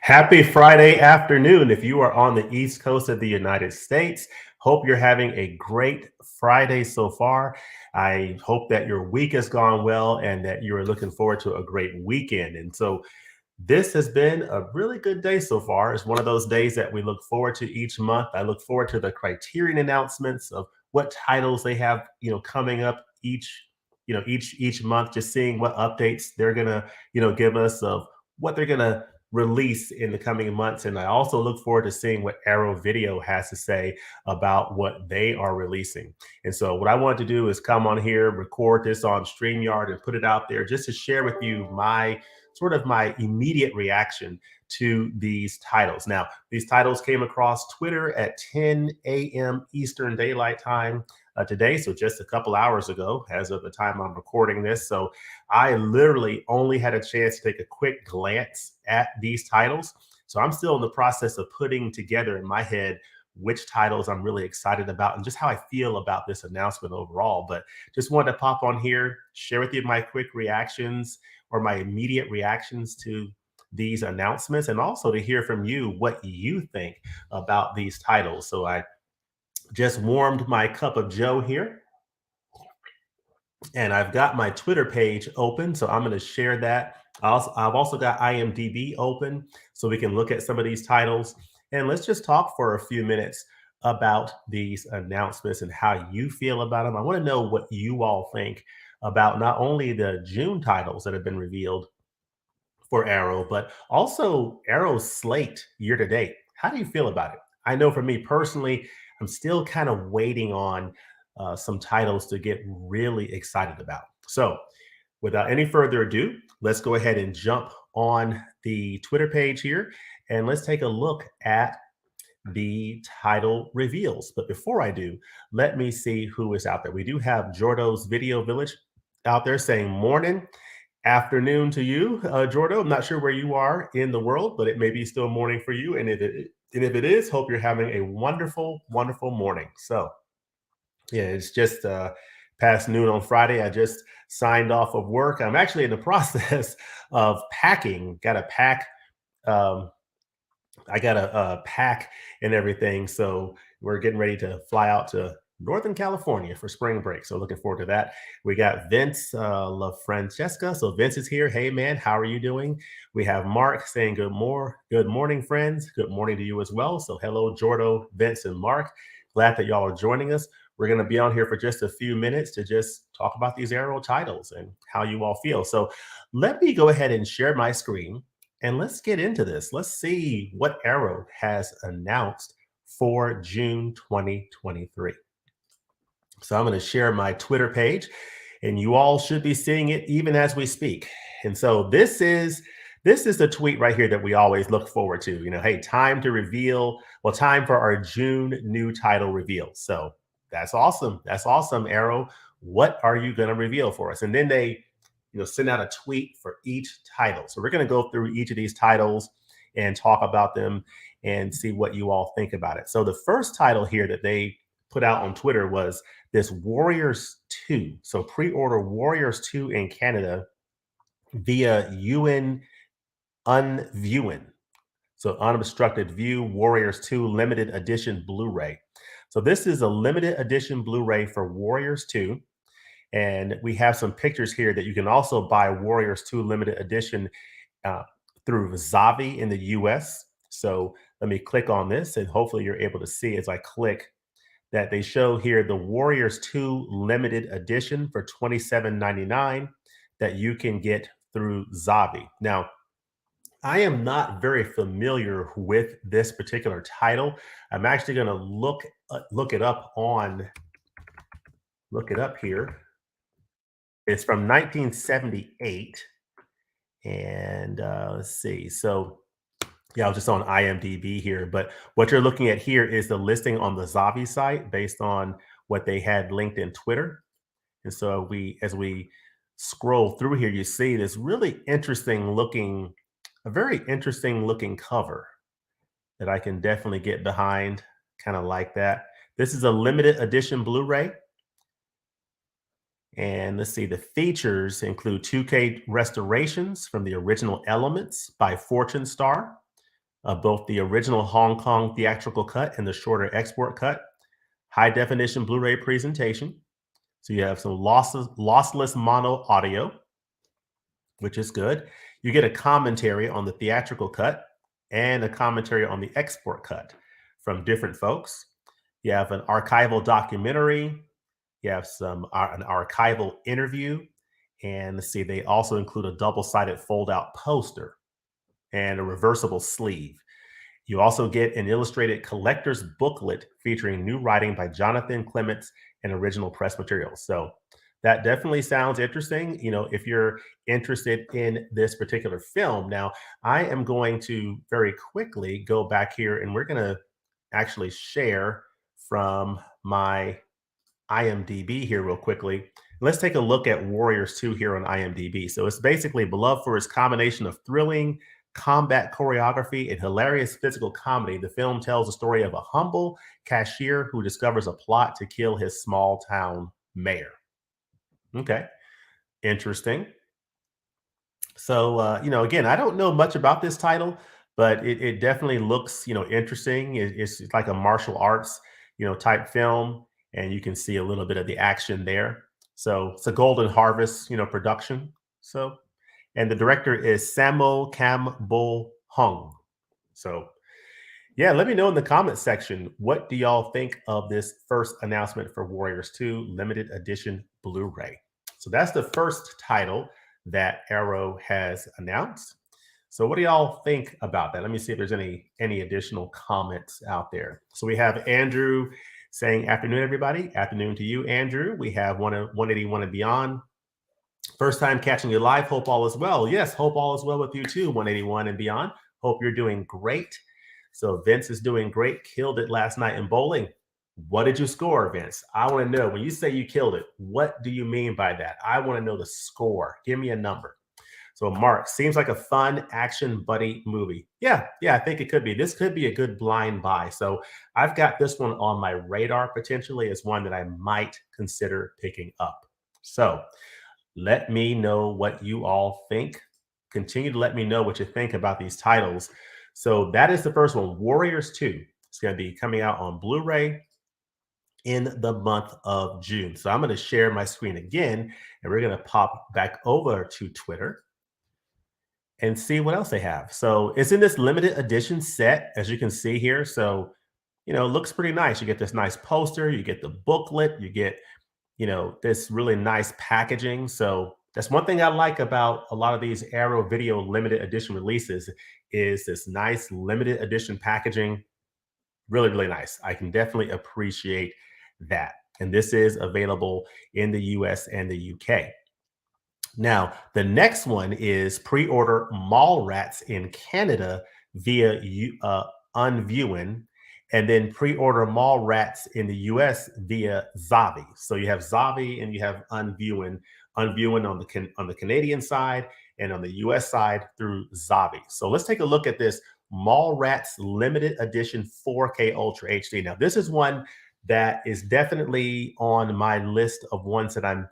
Happy Friday afternoon. If you are on the East Coast of the United States, hope you're having a great Friday so far. I hope that your week has gone well and that you're looking forward to a great weekend. And so this has been a really good day so far. It's one of those days that we look forward to each month. I look forward to the Criterion announcements of what titles they have, coming up each month, just seeing what updates they're gonna, give us of what they're gonna release in the coming months. And I also look forward to seeing what Arrow Video has to say about what they are releasing. And so what I want to do is come on here, record this on StreamYard and put it out there just to share with you my immediate reaction to these titles. Now, these titles came across Twitter at 10 a.m. Eastern Daylight Time today. So just a couple hours ago, as of the time I'm recording this. So I literally only had a chance to take a quick glance at these titles. So I'm still in the process of putting together in my head which titles I'm really excited about and just how I feel about this announcement overall. But just wanted to pop on here, share with you my quick reactions or my immediate reactions to these announcements and also to hear from you what you think about these titles. So I just warmed my cup of Joe here and I've got my Twitter page open, so I'm going to share that. I've also got IMDb open, so we can look at some of these titles. And let's just talk for a few minutes about these announcements and how you feel about them. I want to know what you all think about not only the June titles that have been revealed for Arrow, but also Arrow's slate year to date. How do you feel about it? I know for me personally, I'm still kind of waiting on some titles to get really excited about. So, without any further ado, let's go ahead and jump on the Twitter page here and let's take a look at the title reveals. But before I do, let me see who is out there. We do have Jordo's Video Village out there saying morning, afternoon to you, Jordo. I'm not sure where you are in the world, but it may be still morning for you. And if it is, hope you're having a wonderful, wonderful morning. So yeah, it's just past noon on Friday. I just signed off of work. I'm actually in the process of packing. Got to pack. Um, I got to pack and everything. So we're getting ready to fly out to Northern California for spring break. So looking forward to that. We got Vince La Francesca. So Vince is here. Hey man, how are you doing? We have Mark saying good morning, friends. Good morning to you as well. So hello, Jordo, Vince, and Mark. Glad that y'all are joining us. We're going to be on here for just a few minutes to just talk about these Arrow titles and how you all feel. So let me go ahead and share my screen and let's get into this. Let's see what Arrow has announced for June 2023. So I'm going to share my Twitter page and you all should be seeing it even as we speak. And so this is the tweet right here that we always look forward to. Hey, time to reveal, well, time for our June new title reveal. So that's awesome. That's awesome, Arrow. What are you going to reveal for us? And then they send out a tweet for each title. So we're going to go through each of these titles and talk about them and see what you all think about it. So the first title here that they put out on Twitter was this Warriors 2. So pre-order Warriors 2 in Canada via UN Unviewing. So unobstructed view Warriors 2 limited edition Blu-ray. So this is a limited edition Blu-ray for Warriors 2. And we have some pictures here that you can also buy Warriors 2 limited edition uh, through Zavi in the US. So let me click on this and hopefully you're able to see as I click that they show here the Warriors 2 limited edition for $27.99 that you can get through Zavi. Now, I am not very familiar with this particular title. I'm actually going to look it up here. It's from 1978. And let's see. So, yeah, I was just on IMDb here. But what you're looking at here is the listing on the Zavi site based on what they had linked in Twitter. And so as we scroll through here, you see this really a very interesting looking cover that I can definitely get behind, kind of like that. This is a limited edition Blu-ray. And let's see, the features include 2K restorations from the original Elements by Fortune Star, both the original Hong Kong theatrical cut and the shorter export cut, high definition Blu-ray presentation. So you have some lossless mono audio, which is good. You get a commentary on the theatrical cut and a commentary on the export cut from different folks. You have an archival documentary. You have an archival interview. And let's see, they also include a double-sided fold-out poster and a reversible sleeve. You also get an illustrated collector's booklet featuring new writing by Jonathan Clements and original press materials. So that definitely sounds interesting, if you're interested in this particular film. Now, I am going to very quickly go back here and we're going to actually share from my IMDb here real quickly. Let's take a look at Warriors 2 here on IMDb. So it's basically beloved for its combination of thrilling combat choreography and hilarious physical comedy. The film tells the story of a humble cashier who discovers a plot to kill his small town mayor. Okay, interesting. So, again, I don't know much about this title, but it definitely looks, interesting. It's like a martial arts, type film, and you can see a little bit of the action there. So it's a Golden Harvest, production. So, and the director is Samo Campbell Hung. So, yeah, let me know in the comment section, what do y'all think of this first announcement for Warriors 2 limited edition Blu-ray? So that's the first title that Arrow has announced. So what do y'all think about that? Let me see if there's any additional comments out there. So we have Andrew saying, "Afternoon, everybody." Afternoon to you, Andrew. We have 181 and beyond. First time catching you live. Hope all is well. Yes, hope all is well with you too, 181 and beyond. Hope you're doing great. So Vince is doing great. Killed it last night in bowling. What did you score, Vince? I want to know, when you say you killed it, what do you mean by that? I want to know the score. Give me a number. So Mark, seems like a fun action buddy movie. Yeah, I think it could be. This could be a good blind buy. So I've got this one on my radar potentially as one that I might consider picking up. So let me know what you all think. Continue to let me know what you think about these titles. So that is the first one, Warriors 2. It's going to be coming out on Blu-ray in the month of June. So I'm going to share my screen again, and we're going to pop back over to Twitter and see what else they have. So it's in this limited edition set, as you can see here. So, it looks pretty nice. You get this nice poster, you get the booklet, you get this really nice packaging. So that's one thing I like about a lot of these Arrow Video limited edition releases is this nice limited edition packaging. Really, really nice. I can definitely appreciate that. And this is available in the US and the UK. Now, the next one is pre-order Mallrats in Canada via Unviewing, and then pre-order Mallrats in the US via Zavi. So you have Zavi and you have Unviewing. Unviewing on the Canadian side, and on the US side through Zavi. So let's take a look at this Mallrats limited edition 4K Ultra HD. Now, this is one that is definitely on my list of ones that I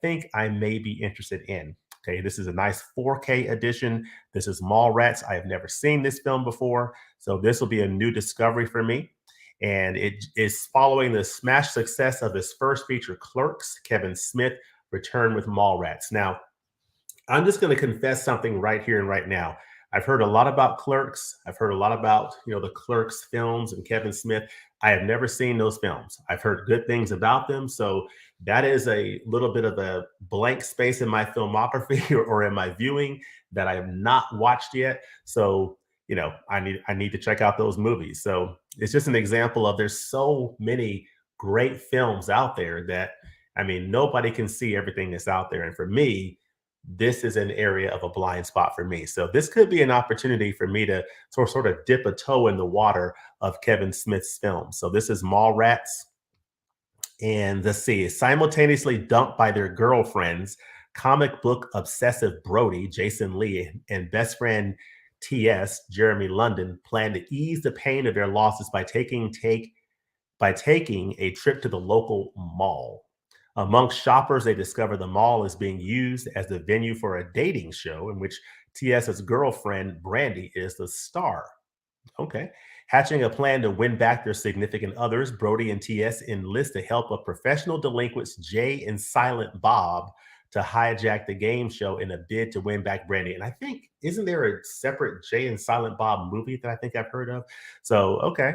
think I may be interested in. Okay, this is a nice 4K edition. This is Mallrats. I have never seen this film before, so this will be a new discovery for me. And it is following the smash success of his first feature, Clerks. Kevin Smith returned with Mallrats. Now, I'm just going to confess something right here and right now. I've heard a lot about Clerks. I've heard a lot about, the Clerks films and Kevin Smith. I have never seen those films. I've heard good things about them. So that is a little bit of a blank space in my filmography or in my viewing that I have not watched yet. So, I need to check out those movies. So it's just an example of, there's so many great films out there that, nobody can see everything that's out there. And for me, this is an area of a blind spot for me. So this could be an opportunity for me to sort of dip a toe in the water of Kevin Smith's film. So this is Mallrats. And let's see, simultaneously dumped by their girlfriends, comic book obsessive Brody, Jason Lee, and best friend TS, Jeremy London, plan to ease the pain of their losses by taking a trip to the local mall. Amongst shoppers, they discover the mall is being used as the venue for a dating show in which TS's girlfriend, Brandy, is the star. Okay. Hatching a plan to win back their significant others, Brody and TS enlist the help of professional delinquents Jay and Silent Bob to hijack the game show in a bid to win back Brandy. And I think, isn't there a separate Jay and Silent Bob movie that I think I've heard of? So, okay.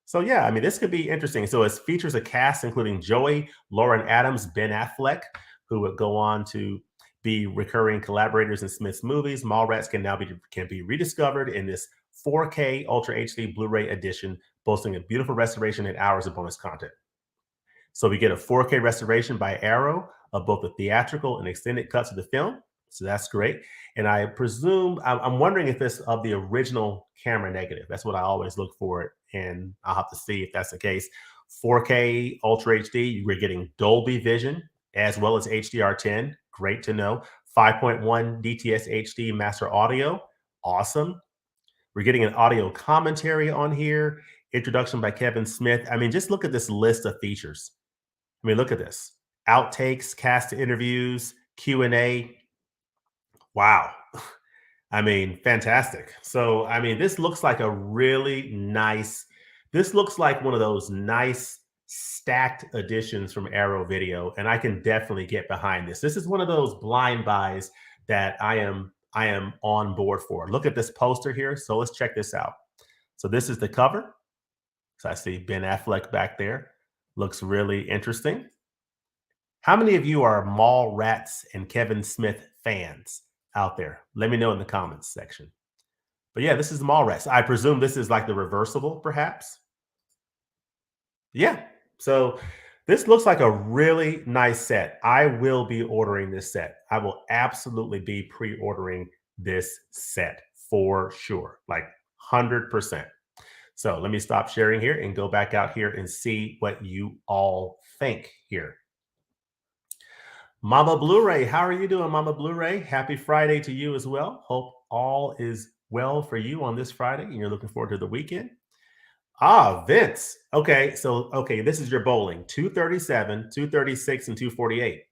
So yeah, this could be interesting. So it features a cast including Joey, Lauren Adams, Ben Affleck, who would go on to be recurring collaborators in Smith's movies. Mallrats can be rediscovered in this 4K Ultra HD Blu-ray edition, boasting a beautiful restoration and hours of bonus content. So we get a 4K restoration by Arrow of both the theatrical and extended cuts of the film. So that's great. And I presume, I'm wondering if it's of the original camera negative. That's what I always look for. And I'll have to see if that's the case. 4K Ultra HD, we're getting Dolby Vision as well as HDR10. Great to know. 5.1 DTS HD master audio. Awesome. We're getting an audio commentary on here. Introduction by Kevin Smith. Just look at this list of features. Look at this. Outtakes, cast interviews, Q&A. Wow. I mean, fantastic. So, I mean, this looks like a really nice, this looks like one of those nice stacked editions from Arrow Video, and I can definitely get behind this. This is one of those blind buys that I am on board for. Look at this poster here. So let's check this out. So this is the cover. So I see Ben Affleck back there. Looks really interesting. How many of you are Mallrats and Kevin Smith fans out there? Let me know in the comments section. But yeah, this is the Mallrats. I presume this is like the reversible, perhaps. Yeah. So this looks like a really nice set. I will be ordering this set. I will absolutely be pre-ordering this set for sure, like 100%. So let me stop sharing here and go back out here and see what you all think here. Mama Blu-ray, how are you doing, Mama Blu-ray? Happy Friday to you as well. Hope all is well for you on this Friday and you're looking forward to the weekend. Ah, Vince. Okay, so okay, this is your bowling. 237, 236, and 248.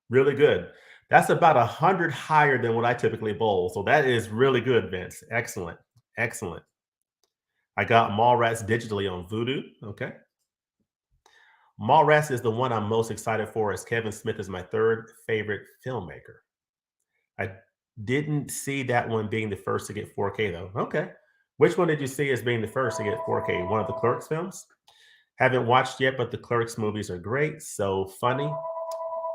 Really good. That's about 100 higher than what I typically bowl. So that is really good, Vince. Excellent. Excellent. I got Mallrats digitally on Voodoo. Okay. Mallrats is the one I'm most excited for as Kevin Smith is my third favorite filmmaker. I didn't see that one being the first to get 4K though. Okay. Which one did you see as being the first to get 4K? One of the Clerks films? Haven't watched yet, but the Clerks movies are great. So funny.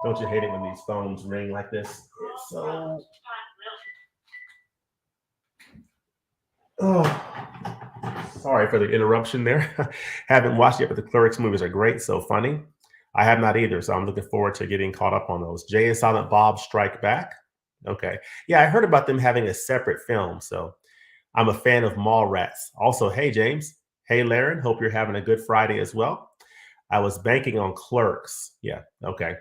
Don't you hate it when these phones ring like this? It's so. Oh, sorry for the interruption there. Haven't watched yet, but the Clerks movies are great. So funny. I have not either. So I'm looking forward to getting caught up on those. Jay and Silent Bob Strike Back. Okay. Yeah, I heard about them having a separate film. So I'm a fan of Mallrats. Also, hey, James. Hey, Laren. Hope you're having a good Friday as well. I was banking on Clerks. Yeah. Okay.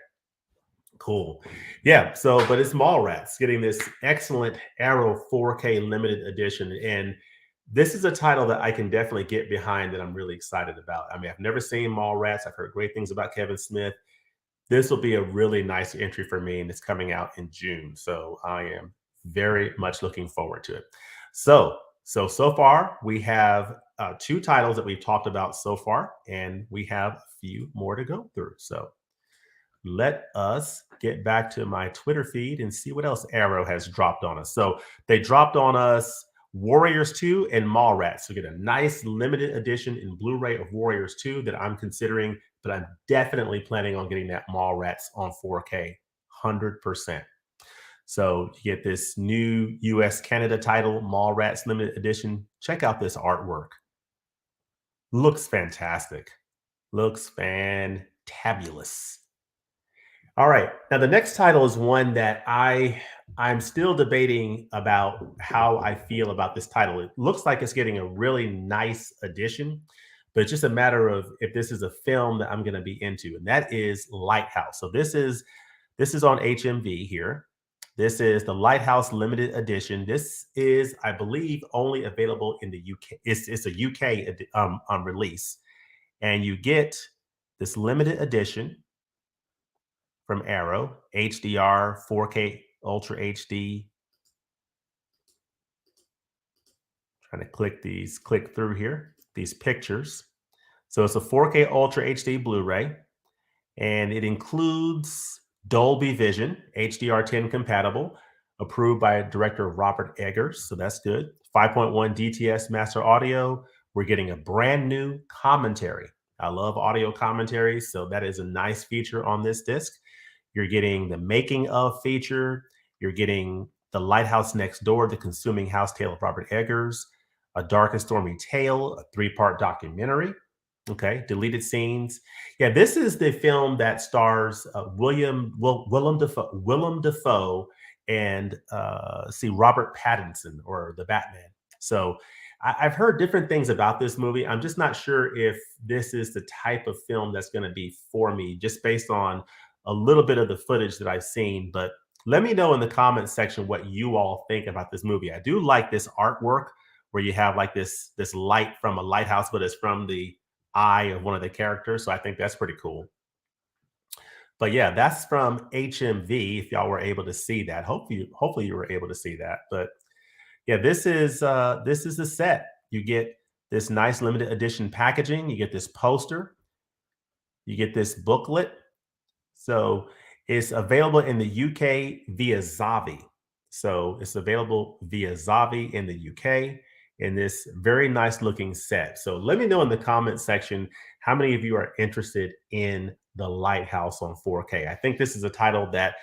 Cool. Yeah. So, but it's Mallrats getting this excellent Arrow 4K limited edition. And this is a title that I can definitely get behind that I'm really excited about. I mean, I've never seen Mallrats. I've heard great things about Kevin Smith. This will be a really nice entry for me, and it's coming out in June. So I am very much looking forward to it. So far we have two titles that we've talked about so far, and we have a few more to go through. So let us get back to my Twitter feed and see what else Arrow has dropped on us. So they dropped on us Warriors 2 and Mallrats. So get a nice limited edition in Blu-ray of Warriors 2 that I'm considering, but I'm definitely planning on getting that Mallrats on 4K, 100%. So you get this new US Canada title, Mallrats limited edition. Check out this artwork. Looks fantastic. Looks fantabulous. All right. Now the next title is one that I'm still debating about how I feel about this title. It looks like it's getting a really nice addition, but it's just a matter of if this is a film that I'm going to be into, and that is Lighthouse. So this is on HMV here. This is the Lighthouse limited edition. This is, I believe, only available in the UK. It's a UK release, and you get this limited edition from Arrow, HDR, 4K, Ultra HD. Trying to click through here, these pictures. So it's a 4K Ultra HD Blu-ray, and it includes Dolby Vision, HDR10 compatible, approved by director Robert Eggers. So that's good. 5.1 DTS master audio. We're getting a brand new commentary. I love audio commentaries, so that is a nice feature on this disc. You're getting the making of feature. You're getting the Lighthouse Next Door, the consuming house tale of Robert Eggers, A Dark and Stormy Tale, a 3-part documentary. Okay, deleted scenes. Yeah, this is the film that stars Willem Dafoe and see Robert Pattinson or the Batman. So I've heard different things about this movie. I'm just not sure if this is the type of film that's going to be for me, just based on a little bit of the footage that I've seen. But let me know in the comments section what you all think about this movie. I do like this artwork where you have like this light from a lighthouse, but it's from the eye of one of the characters. So I think that's pretty cool. But yeah, that's from HMV. If y'all were able to see that, hopefully you were able to see that. But yeah, this is the set. You get this nice limited edition packaging. You get this poster. You get this booklet. So it's available in the UK via Zavi. So it's available via Zavi in the UK in this very nice looking set. So let me know in the comment section how many of you are interested in The Lighthouse on 4K. I think this is a title that,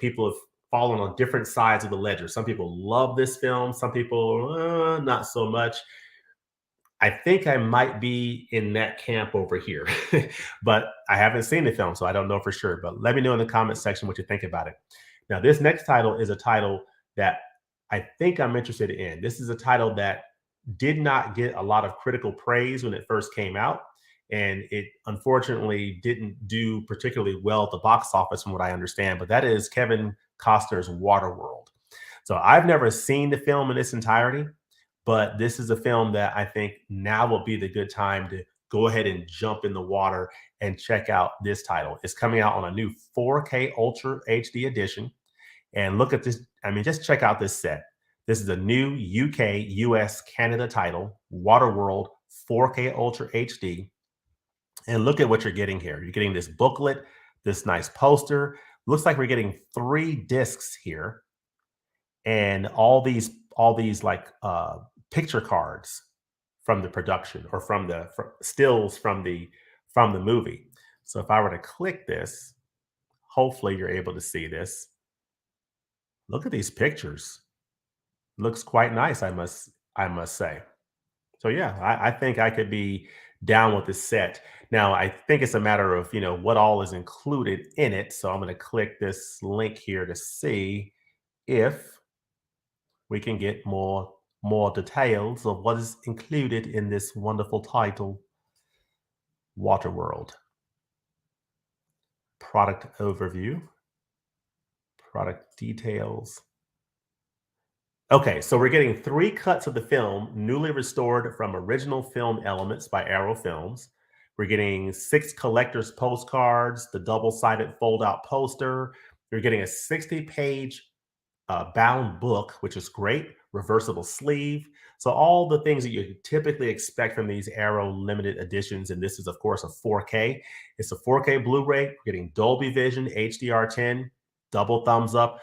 people have fallen on different sides of the ledger. Some people love this film, some people not so much. I think I might be in that camp over here, but I haven't seen the film, so I don't know for sure. But let me know in the comment section what you think about it. Now, this next title is a title that I think I'm interested in. This is a title that did not get a lot of critical praise when it first came out, and it unfortunately didn't do particularly well at the box office, from what I understand. But that is Kevin Costner's Waterworld. So I've never seen the film in its entirety, but this is a film that I think now will be the good time to go ahead and jump in the water and check out this title. It's coming out on a new 4K Ultra HD edition. And look at this. I mean, just check out this set. This is a new UK, US, Canada title, Waterworld 4K Ultra HD. And look at what you're getting here. You're getting this booklet, this nice poster. Looks like we're getting 3 discs here, and all these like picture cards from the production, or from the stills from the movie. So if I were to click this, hopefully you're able to see this. Look at these pictures. Looks quite nice, I must say. So yeah, I think I could be down with this set. Now I think it's a matter of what all is included in it. So I'm going to click this link here to see if we can get more details of what is included in this wonderful title, Waterworld. Product overview, product details. Okay, so we're getting 3 cuts of the film, newly restored from original film elements by Arrow Films. We're getting 6 collector's postcards, the double-sided fold-out poster. You're getting a 60-page bound book, which is great, reversible sleeve. So all the things that you typically expect from these Arrow limited editions, and this is of course a 4K. It's a 4K Blu-ray. You're getting Dolby Vision, HDR10, double thumbs up.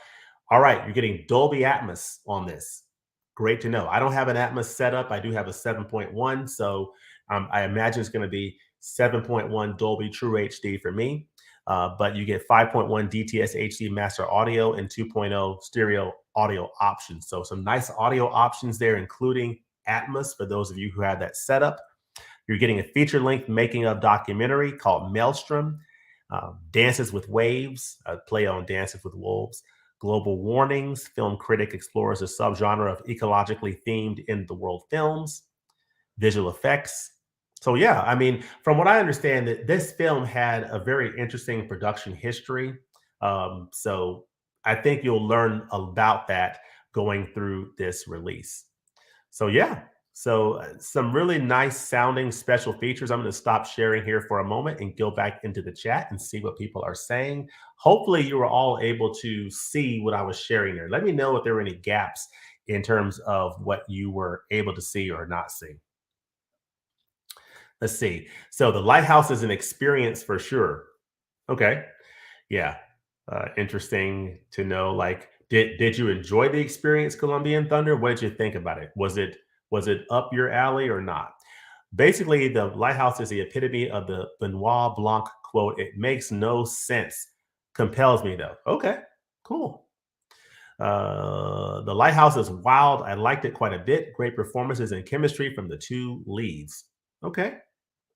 All right, you're getting Dolby Atmos on this. Great to know. I don't have an Atmos setup. I do have a 7.1, so I imagine it's going to be 7.1 Dolby True HD for me. But you get 5.1 DTS HD master audio and 2.0 stereo audio options. So some nice audio options there, including Atmos for those of you who have that setup. You're getting a feature-length making-of documentary called Maelstrom, Dances with Waves, a play on Dances with Wolves. Global Warnings, film critic explores a subgenre of ecologically themed in-the-world films. Visual effects. So yeah, I mean, from what I understand, that this film had a very interesting production history. So I think you'll learn about that going through this release. So yeah, so some really nice sounding special features. I'm going to stop sharing here for a moment and go back into the chat and see what people are saying. Hopefully you were all able to see what I was sharing there. Let me know if there were any gaps in terms of what you were able to see or not see. Let's see. So the Lighthouse is an experience for sure. Okay. Yeah. Interesting to know. Like, did you enjoy the experience, Colombian Thunder? What did you think about it? Was it up your alley or not? Basically, the Lighthouse is the epitome of the Benoit Blanc quote. It makes no sense. Compels me though. Okay. Cool. The Lighthouse is wild. I liked it quite a bit. Great performances and chemistry from the 2 leads. Okay.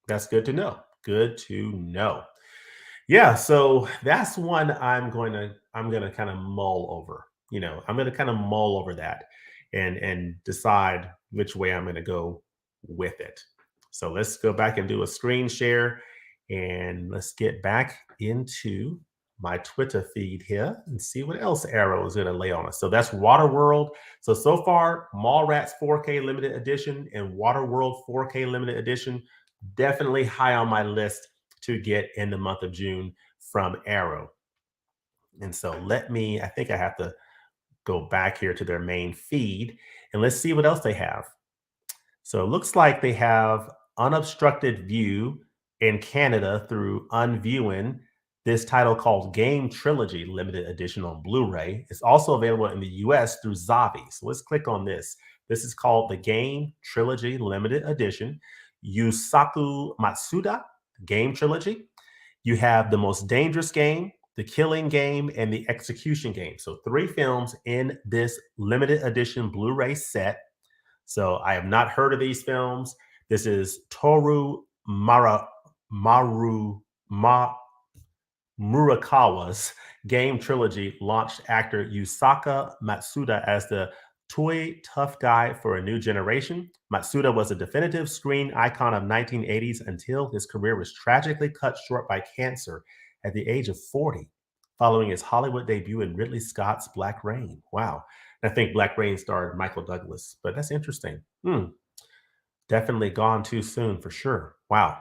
That's good to know. Good to know. Yeah, so that's one I'm gonna kind of mull over. I'm gonna kind of mull over that and decide which way I'm gonna go with it. So let's go back and do a screen share, and let's get back into my Twitter feed here and see what else Arrow is gonna lay on us. So that's Waterworld. So far, Mallrats 4K limited edition and Waterworld 4K limited edition, definitely high on my list to get in the month of June from Arrow. And so I think I have to go back here to their main feed and let's see what else they have. So it looks like they have unobstructed view in Canada through Unviewing. This title called Game Trilogy Limited Edition on Blu-ray. It's also available in the US through Zavi. So let's click on this. This is called the Game Trilogy Limited Edition. Yusaku Matsuda Game Trilogy. You have The Most Dangerous Game, The Killing Game, and The Execution Game. So 3 films in this limited edition Blu-ray set. So I have not heard of these films. This is Toru Maru Ma, Murakawa's game trilogy launched actor Yusaka Matsuda as the toy tough guy for a new generation. Matsuda was a definitive screen icon of 1980s until his career was tragically cut short by cancer at the age of 40, following his Hollywood debut in Ridley Scott's Black Rain. Wow. I think Black Rain starred Michael Douglas, but that's interesting. Definitely gone too soon for sure. Wow.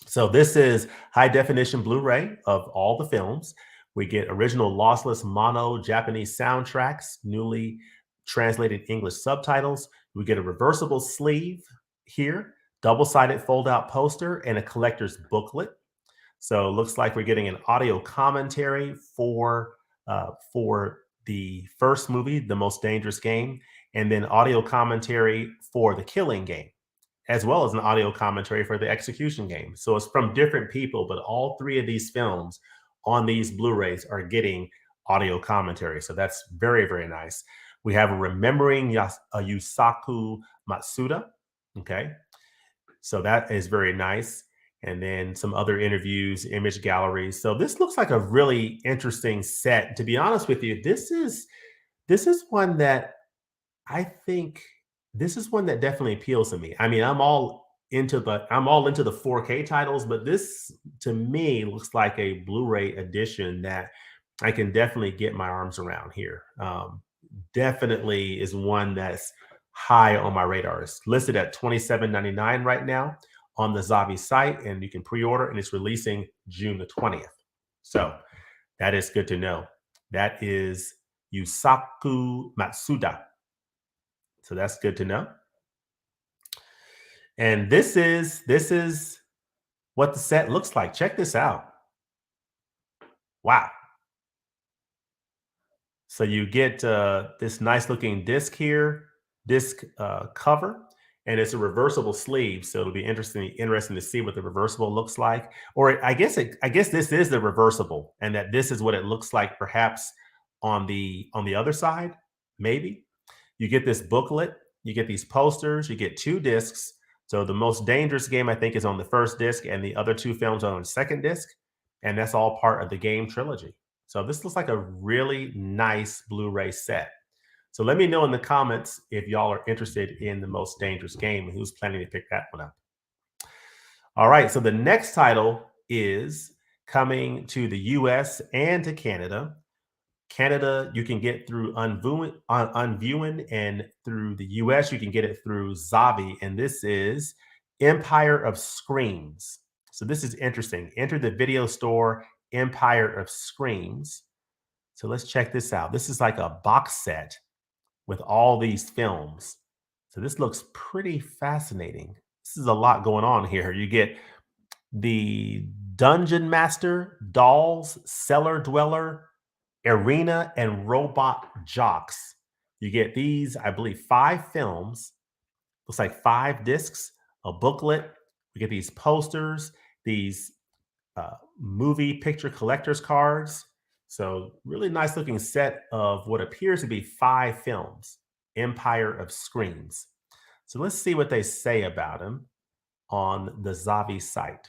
So this is high definition Blu-ray of all the films. We get original lossless mono Japanese soundtracks, newly translated English subtitles. We get a reversible sleeve here, double-sided fold-out poster, and a collector's booklet. So it looks like we're getting an audio commentary for the first movie, The Most Dangerous Game, and then audio commentary for The Killing Game, as well as an audio commentary for The Execution Game. So it's from different people, but all 3 of these films on these Blu-rays are getting audio commentary. So that's very, very nice. We have Remembering Yusaku Matsuda. Okay. So that is very nice. And then some other interviews, image galleries. So this looks like a really interesting set. To be honest with you, this is one that I think this is one that definitely appeals to me. I mean, I'm all into the 4K titles, but this to me looks like a Blu-ray edition that I can definitely get my arms around here. Definitely is one that's high on my radar. It's listed at $27.99 right now on the Zavi site, and you can pre-order, and it's releasing June the 20th. So that is good to know. That is Yusaku Matsuda. So that's good to know. And this is what the set looks like. Check this out. Wow. So you get this nice looking disc here, disc cover, and it's a reversible sleeve. So it'll be interesting to see what the reversible looks like. Or I guess this is the reversible, and that this is what it looks like, perhaps on the other side, maybe. You get this booklet, you get these posters, you get 2 discs. So the Most Dangerous Game, I think, is on the first disc, and the other 2 films are on the second disc, and that's all part of the game trilogy. So this looks like a really nice Blu-ray set. So let me know in the comments if y'all are interested in the Most Dangerous Game and who's planning to pick that one up. All right, so the next title is coming to the US and to Canada. Canada, you can get through Unviewing, and through the US, you can get it through Zavi. And this is Empire of Screams. So this is interesting. Enter the video store Empire of Screams. So let's check this out. This is like a box set with all these films. So this looks pretty fascinating. This is a lot going on here. You get the Dungeon Master, Dolls, Cellar Dweller, Arena, and Robot Jocks. You get these, I believe, 5 films. Looks like 5 discs, a booklet. We get these posters, these movie picture collector's cards. So really nice looking set of what appears to be 5 films, Empire of Screams. So let's see what they say about him on the Zavi site.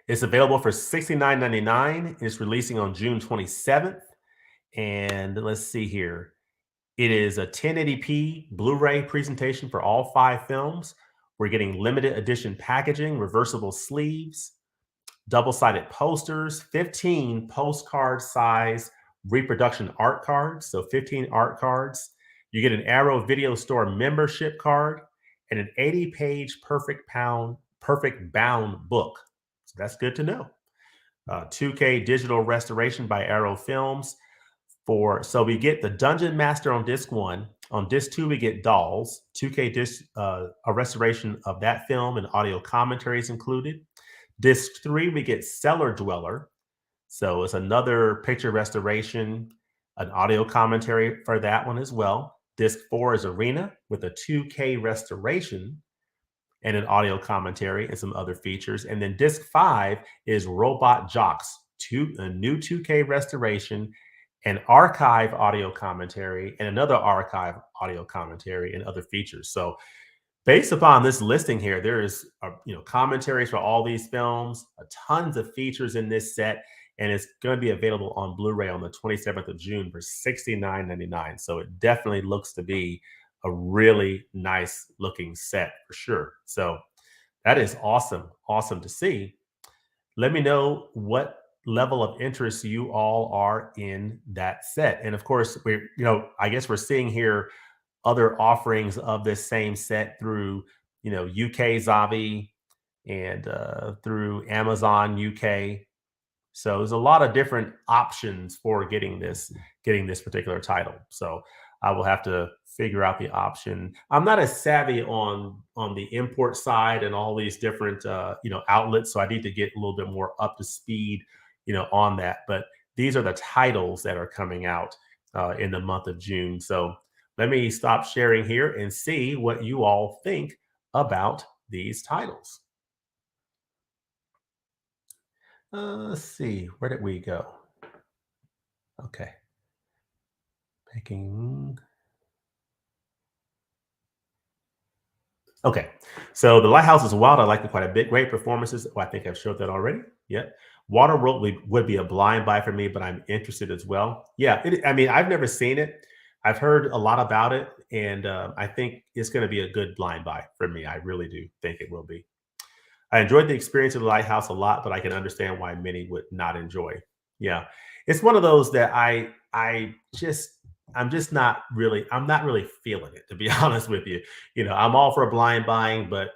It's available for $69.99. It's releasing on June 27th. And let's see here. It is a 1080p Blu-ray presentation for all 5 films. We're getting limited edition packaging, reversible sleeves, double-sided posters, 15 postcard size reproduction art cards. So 15 art cards. You get an Arrow Video Store membership card and an 80-page perfect bound book. It's That's good to know. 2K digital restoration by Arrow Films. So we get the Dungeon Master on disc one. On disc two, we get Dolls. 2K disc, a restoration of that film and audio commentaries included. Disc three, we get Cellar Dweller. So it's another picture restoration, an audio commentary for that one as well. Disc four is Arena with a 2K restoration and an audio commentary and some other features. And then disc five is Robot Jocks, a new 2K restoration, an archive audio commentary, and another archive audio commentary and other features. So based upon this listing here, there is commentaries for all these films, tons of features in this set, and it's going to be available on Blu-ray on the 27th of June for $69.99. So it definitely looks to be a really nice looking set for sure. So that is awesome, awesome to see. Let me know what level of interest you all are in that set, and of course, I guess we're seeing here other offerings of this same set through, UK Zavi and through Amazon UK. So there's a lot of different options for getting this particular title. So I will have to figure out the option. I'm not as savvy on the import side and all these different outlets, so I need to get a little bit more up to speed, on that. But these are the titles that are coming out in the month of June. So let me stop sharing here and see what you all think about these titles. Let's see, where did we go? Okay. Making. Okay. So the Lighthouse is wild. I liked it quite a bit. Great performances. Oh, I think I've showed that already. Yep. Waterworld would be a blind buy for me, but I'm interested as well. Yeah. I mean, I've never seen it. I've heard a lot about it, and I think it's going to be a good blind buy for me. I really do think it will be. I enjoyed the experience of the Lighthouse a lot, but I can understand why many would not enjoy. Yeah, it's one of those that I'm not really feeling it, to be honest with you. I'm all for blind buying, but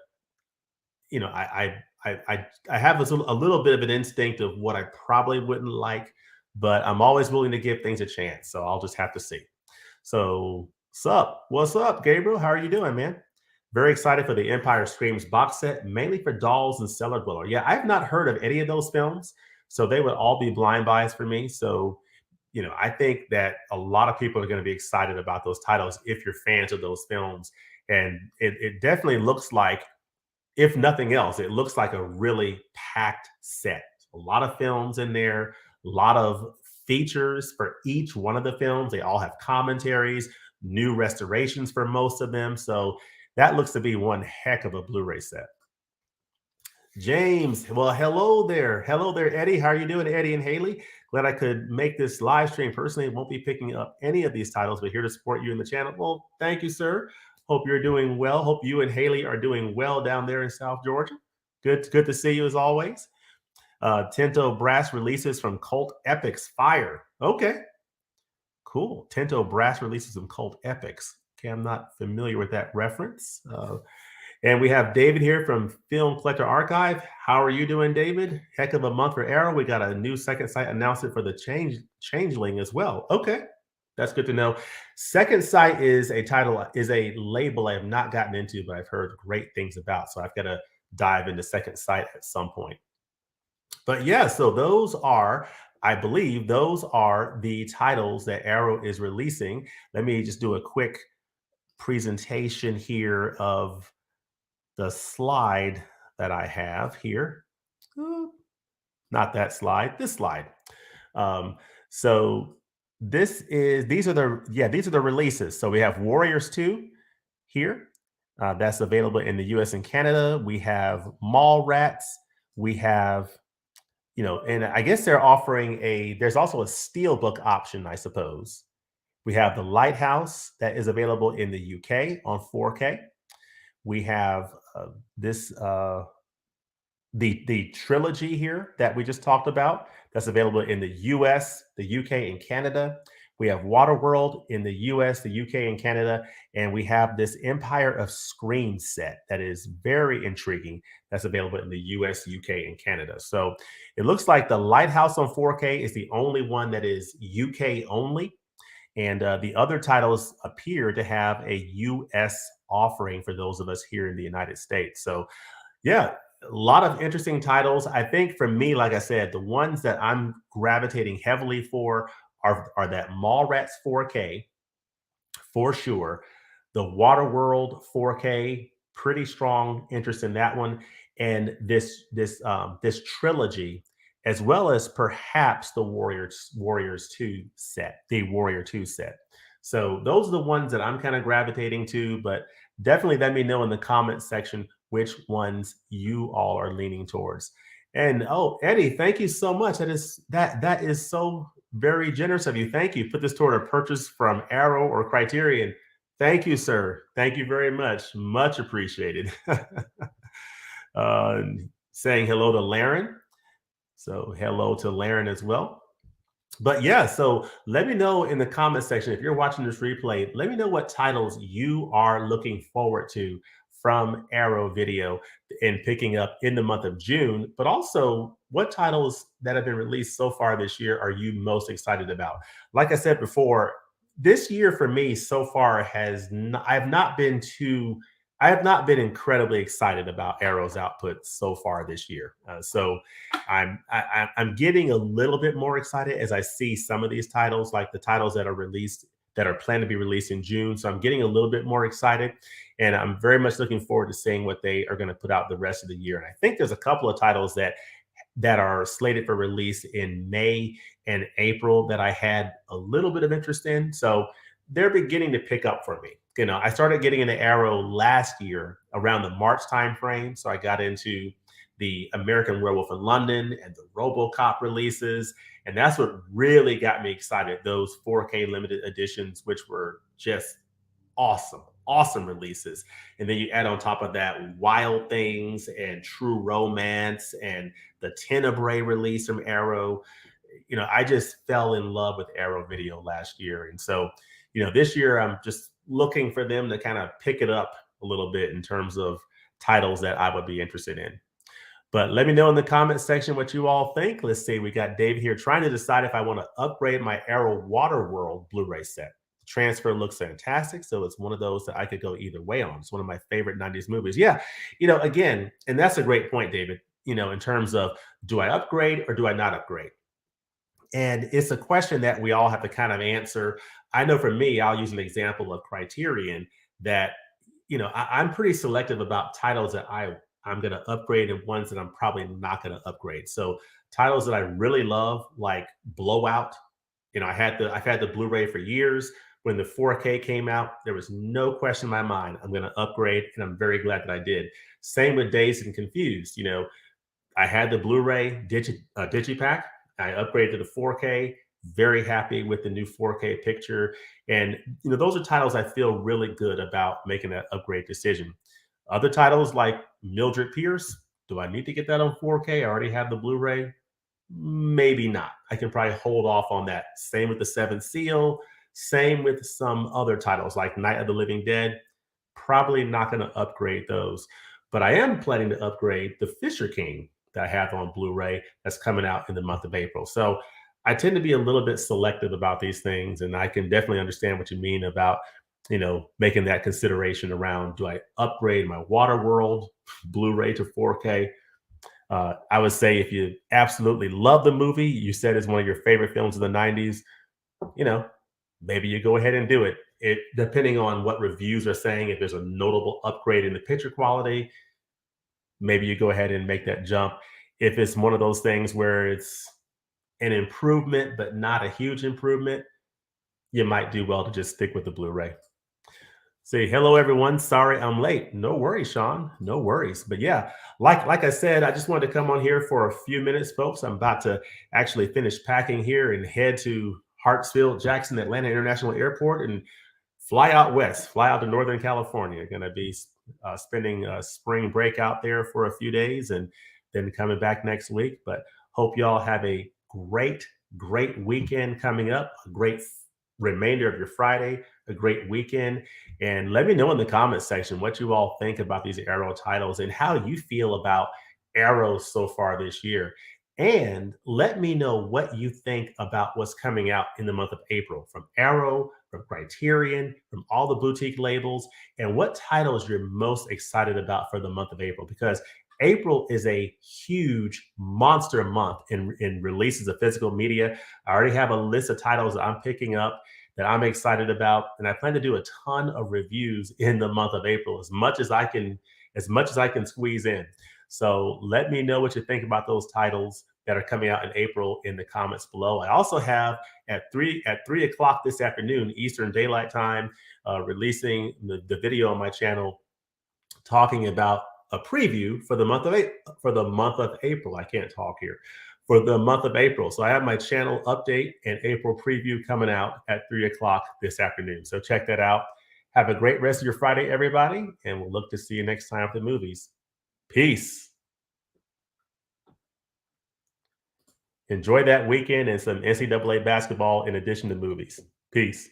I have a little bit of an instinct of what I probably wouldn't like, but I'm always willing to give things a chance. So I'll just have to see. So, sup? What's up, Gabriel? How are you doing, man? Very excited for the Empire Screams box set, mainly for Dolls and Cellar Dweller. Yeah, I've not heard of any of those films, so they would all be blind buys for me. So, I think that a lot of people are going to be excited about those titles if you're fans of those films. And it definitely looks like, if nothing else, it looks like a really packed set. A lot of films in there, a lot of features for each one of the films. They all have commentaries, new restorations for most of them. So that looks to be one heck of a Blu-ray set. James, well, hello there. Hello there, Eddie. How are you doing, Eddie and Haley? Glad I could make this live stream. Personally, won't be picking up any of these titles, but here to support you in the channel. Well, thank you, sir. Hope you're doing well. Hope you and Haley are doing well down there in South Georgia. Good to see you as always. Tinto Brass releases from Cult Epics Fire. Okay, cool. Tinto Brass releases some Cult Epics. Okay, I'm not familiar with that reference. And we have David here from Film Collector Archive. How are you doing, David? Heck of a month for Arrow. We got a new second sight announcement for the Changeling as well. Okay, that's good to know. Second Sight is a label I have not gotten into, but I've heard great things about. So I've got to dive into Second Sight at some point. But yeah, so I believe those are the titles that Arrow is releasing. Let me just do a quick presentation here of the slide that I have here. Not that slide, this slide. So these are the releases. So we have Warriors 2 here. That's available in the US and Canada. We have Mallrats. We have, and I guess they're offering there's also a steelbook option, I suppose. We have the Lighthouse that is available in the UK on 4K. We have the trilogy here that we just talked about. That's available in the US, the UK, and Canada. We have Waterworld in the US, the UK, and Canada. And we have this Empire of Scream set that is very intriguing that's available in the US, UK, and Canada. So it looks like the Lighthouse on 4K is the only one that is UK only. And the other titles appear to have a US offering for those of us here in the United States. So yeah, a lot of interesting titles. I think for me, like I said, the ones that I'm gravitating heavily for are that Mallrats 4K for sure. The Waterworld 4K, pretty strong interest in that one, and this trilogy, as well as perhaps the Warriors 2 set, the Warrior 2 set. So those are the ones that I'm kind of gravitating to, but definitely let me know in the comments section which ones you all are leaning towards. And oh, Eddie, thank you so much. That is so very generous of you. Thank you. Put this toward a purchase from Arrow or Criterion. Thank you, sir. Thank you very much. Much appreciated. uh, Saying hello to Laren. So hello to Laren as well. But yeah, so let me know in the comment section if you're watching this replay. Let me know what titles you are looking forward to from Arrow Video and picking up in the month of June. But also, what titles that have been released so far this year are you most excited about? Like I said before, this year for me so far I have not been incredibly excited about Arrow's output so far this year. So I'm getting a little bit more excited as I see some of these titles, like the titles that are released that are planned to be released in June. So I'm getting a little bit more excited, and I'm very much looking forward to seeing what they are going to put out the rest of the year. And I think there's a couple of titles that are slated for release in May and April that I had a little bit of interest in. So they're beginning to pick up for me. You know, I started getting into Arrow last year around the March timeframe. So I got into the American Werewolf in London and the RoboCop releases. And that's what really got me excited. Those 4K limited editions, which were just awesome releases. And then you add on top of that Wild Things and True Romance and the Tenebrae release from Arrow. You know, I just fell in love with Arrow Video last year. And so, you know, this year I'm just looking for them to kind of pick it up a little bit in terms of titles that I would be interested in. But let me know in the comment section what you all think. Let's see. We got David here trying to decide if I want to upgrade my Arrow Waterworld Blu-ray set. The transfer looks fantastic. So it's one of those that I could go either way on. It's one of my favorite 90s movies. Yeah. You know, again, and that's a great point, David, you know, in terms of do I upgrade or do I not upgrade? And it's a question that we all have to kind of answer. I know for me, I'll use an example of Criterion that, you know, I'm pretty selective about titles that I'm going to upgrade and ones that I'm probably not going to upgrade. So titles that I really love, like Blowout, you know, I've had the Blu-ray for years. When the 4K came out, there was no question in my mind I'm going to upgrade, and I'm very glad that I did. Same with Dazed and Confused. You know, I had the Blu-ray digipack. I upgraded to the 4K. Very happy with the new 4K picture, and you know those are titles I feel really good about making that upgrade decision. Other titles like Mildred Pierce, do I need to get that on 4K? I already have the Blu-ray. Maybe not. I can probably hold off on that. Same with the Seventh Seal. Same with some other titles like Night of the Living Dead. Probably not going to upgrade those, but I am planning to upgrade the Fisher King that I have on Blu-ray that's coming out in the month of April. So I tend to be a little bit selective about these things, and I can definitely understand what you mean about, you know, making that consideration around do I upgrade my Waterworld Blu-ray to 4K? I would say if you absolutely love the movie, you said it's one of your favorite films of the 90s, you know, maybe you go ahead and do it. It depending on what reviews are saying, if there's a notable upgrade in the picture quality, maybe you go ahead and make that jump. If it's one of those things where it's an improvement, but not a huge improvement, you might do well to just stick with the Blu-ray. Say hello, everyone. Sorry I'm late. No worries, Sean. No worries. But yeah, like I said, I just wanted to come on here for a few minutes, folks. I'm about to actually finish packing here and head to Hartsfield Jackson Atlanta International Airport and fly out west, fly out to Northern California. Going to be spending a spring break out there for a few days and then coming back next week. But hope y'all have a great weekend coming up, a great remainder of your Friday, a great weekend. And let me know in the comment section what you all think about these Arrow titles and how you feel about Arrow so far this year. And let me know what you think about what's coming out in the month of April from Arrow, from Criterion, from all the boutique labels, and what titles you're most excited about for the month of April. Because April is a huge monster month in releases of physical media. I already have a list of titles that I'm picking up that I'm excited about, and I plan to do a ton of reviews in the month of April, as much as I can squeeze in. So let me know what you think about those titles that are coming out in April in the comments below. I also have at 3 o'clock this afternoon Eastern Daylight Time, releasing the video on my channel talking about a preview for the month of April. I can't talk here. For the month of April. So I have my channel update and April preview coming out at 3 o'clock this afternoon. So check that out. Have a great rest of your Friday, everybody, and we'll look to see you next time for the movies. Peace. Enjoy that weekend and some NCAA basketball in addition to movies. Peace.